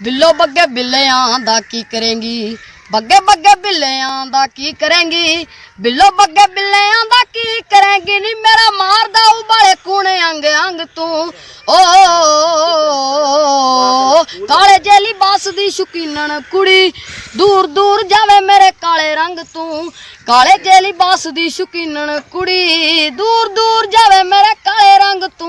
बिल्लो बग्गे बिल्लियां दा की करेंगी, बग्गे बग्गे बिल्लियां दा की करेंगी, बिल्लो बग्गे बिल्लियां दा की करेंगी। नी मेरा मारदा उबाले कूने अंग अंग तू ओ काले जेली बास दी शौकीनन कुड़ी, दूर दूर जावे मेरे काले रंग तू। काले जेली बास दी शौकीनन कुड़ी, दूर दूर जावे मेरे काले रंग तू।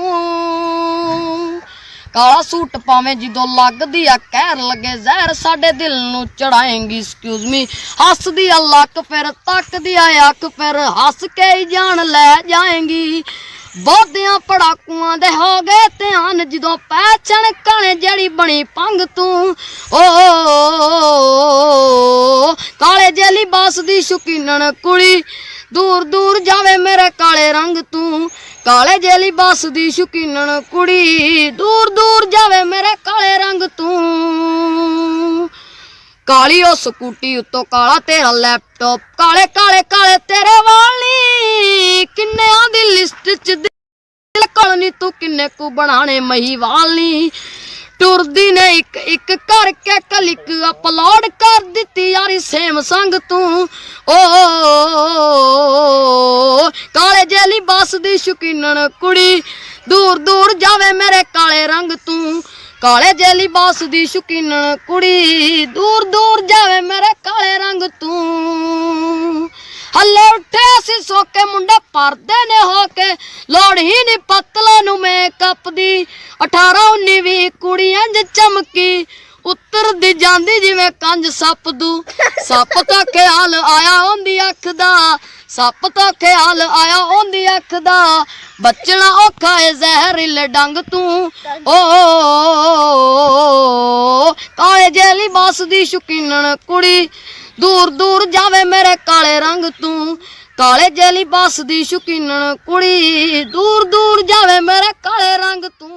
काला सूट पावे जिदों लगदी आ कहर लगे जहर, साडे दिल नू चढ़ाएंगी एक्सक्यूज मी। हसदी आ लक फिर तकदी आ अख, फिर हस के ही जान ले जाएंगी। बहुतियां पड़ाकुआं दे हो गए ध्यान, जिदों पैछण कणे जेड़ी बनी पंग तू ओ काले जेली बास दी शौकीनन कुड़ी, दूर दूर जावे मेरे काले रंग तू। काले जेली बास दी शौकीनन कुड़ी, दूर दूर जावे मेरे काले रंग तू। काली ओ स्कूटी उत्तों काला तेरा लैपटॉप, काले काले काले तेरे वाली, किन्ने दी लिस्ट च दिल कलनी तू किन्ने को बनाने मही वाली। टुरदी ने एक एक करके क्लिक अपलोड कर दिती यारी सेम संग तू ओ काले जेली बास दी शौकीनन कुड़ी, दूर दूर जावे मेरे काले रंग तू। काले जेली बास दी शौकीनन कुड़ी, दूर दूर जावे मेरे काले रंग तू। हले उठे सी सोके मुंडे परदे ने होके, लोड़ ही नहीं पतला नु मेकअप दी। 18-19 कुड़ी इंज चमकी, उतर दी जांदी जिवें कंज सप दू। सप तो ख्याल आया ओंदी अख दा, सप तो ख्याल आया ओंदी अख दा, बचना औखा है जहरीले डंग तू ओ काले जेली बास दी शौकीनन कुड़ी, दूर दूर जावे मेरे काले रंग तू। काले जेली बास दी शौकीनन कुड़ी, दूर दूर जावे मेरे काले रंग तू।